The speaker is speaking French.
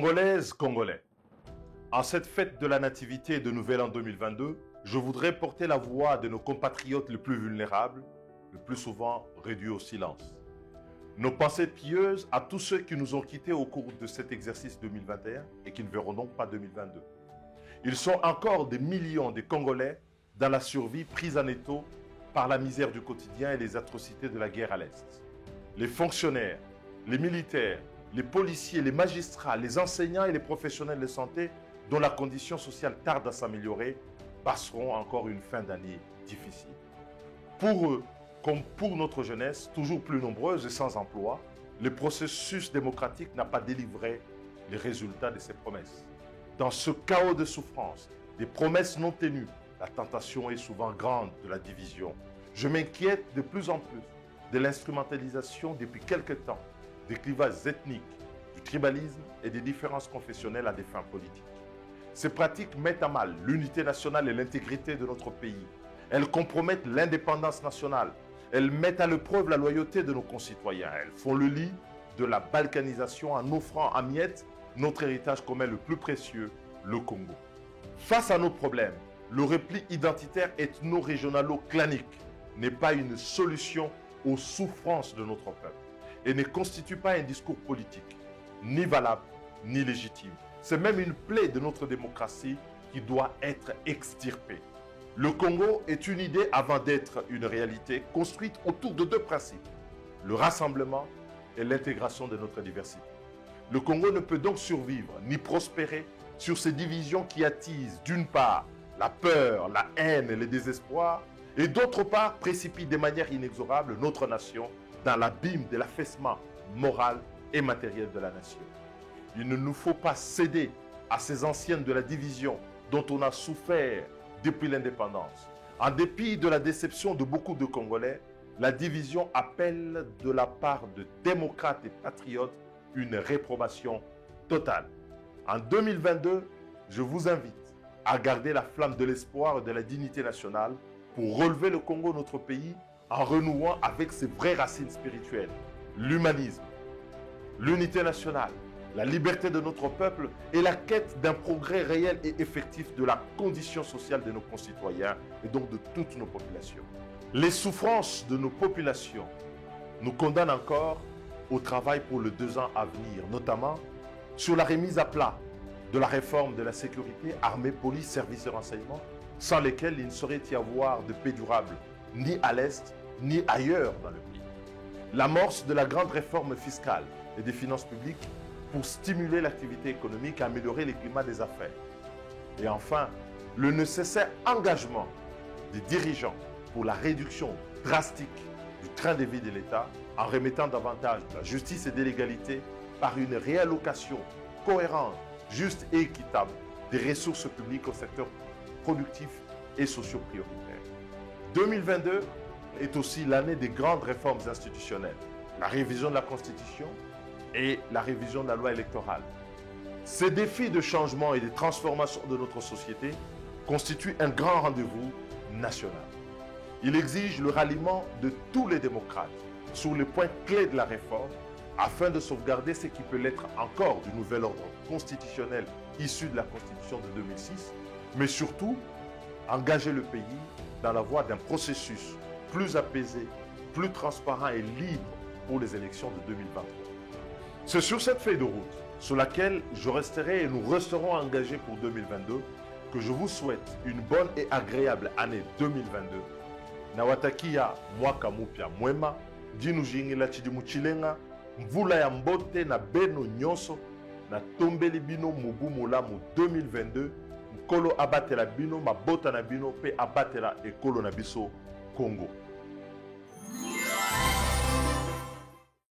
Congolaises, Congolais, en cette fête de la Nativité de Nouvel An 2022, je voudrais porter la voix de nos compatriotes les plus vulnérables, le plus souvent réduits au silence. Nos pensées pieuses à tous ceux qui nous ont quittés au cours de cet exercice 2021 et qui ne verront donc pas 2022. Ils sont encore des millions de Congolais dans la survie prise en étau par la misère du quotidien et les atrocités de la guerre à l'Est. Les fonctionnaires, les militaires, les policiers, les magistrats, les enseignants et les professionnels de santé dont la condition sociale tarde à s'améliorer passeront encore une fin d'année difficile. Pour eux, comme pour notre jeunesse, toujours plus nombreuse et sans emploi, le processus démocratique n'a pas délivré les résultats de ses promesses. Dans ce chaos de souffrance, des promesses non tenues, la tentation est souvent grande de la division. Je m'inquiète de plus en plus de l'instrumentalisation depuis quelque temps des clivages ethniques, du tribalisme et des différences confessionnelles à des fins politiques. Ces pratiques mettent à mal l'unité nationale et l'intégrité de notre pays. Elles compromettent l'indépendance nationale. Elles mettent à l'épreuve la loyauté de nos concitoyens. Elles font le lit de la balkanisation en offrant à miettes notre héritage commun le plus précieux, le Congo. Face à nos problèmes, le repli identitaire ethno-régionalo-clanique n'est pas une solution aux souffrances de notre peuple et ne constitue pas un discours politique, ni valable, ni légitime. C'est même une plaie de notre démocratie qui doit être extirpée. Le Congo est une idée avant d'être une réalité construite autour de deux principes, le rassemblement et l'intégration de notre diversité. Le Congo ne peut donc survivre ni prospérer sur ces divisions qui attisent d'une part la peur, la haine et le désespoir et d'autre part précipitent de manière inexorable notre nation dans l'abîme de l'affaissement moral et matériel de la nation. Il ne nous faut pas céder à ces anciennes de la division dont on a souffert depuis l'indépendance. En dépit de la déception de beaucoup de Congolais, la division appelle de la part de démocrates et patriotes une réprobation totale. En 2022, je vous invite à garder la flamme de l'espoir et de la dignité nationale pour relever le Congo, notre pays, en renouant avec ses vraies racines spirituelles, l'humanisme, l'unité nationale, la liberté de notre peuple et la quête d'un progrès réel et effectif de la condition sociale de nos concitoyens et donc de toutes nos populations. Les souffrances de nos populations nous condamnent encore au travail pour les 2 ans à venir, notamment sur la remise à plat de la réforme de la sécurité, armée, police, services et renseignements, sans lesquels il ne saurait y avoir de paix durable, ni à l'Est, ni ailleurs dans le pays. L'amorce de la grande réforme fiscale et des finances publiques pour stimuler l'activité économique et améliorer le climat des affaires. Et enfin, le nécessaire engagement des dirigeants pour la réduction drastique du train de vie de l'État en remettant davantage de la justice et de l'égalité par une réallocation cohérente, juste et équitable des ressources publiques au secteur productif et socio-prioritaire. 2022 est aussi l'année des grandes réformes institutionnelles, la révision de la Constitution et la révision de la loi électorale. Ces défis de changement et de transformation de notre société constituent un grand rendez-vous national. Il exige le ralliement de tous les démocrates sur les points clés de la réforme afin de sauvegarder ce qui peut l'être encore du nouvel ordre constitutionnel issu de la Constitution de 2006, mais surtout engager le pays dans la voie d'un processus plus apaisé, plus transparent et libre pour les élections de 2023. C'est sur cette feuille de route sur laquelle je resterai et nous resterons engagés pour 2022 que je vous souhaite une bonne et agréable année 2022. Nawatakia mwaka mupya mwema, dinu jingila chidi muchilenga, mvula ya mbote na beno nyonso, na tombeli bino mubu mulamu 2022, mkolo abatela bino, mabota na bino, pe abatela ekolo na biso Congo.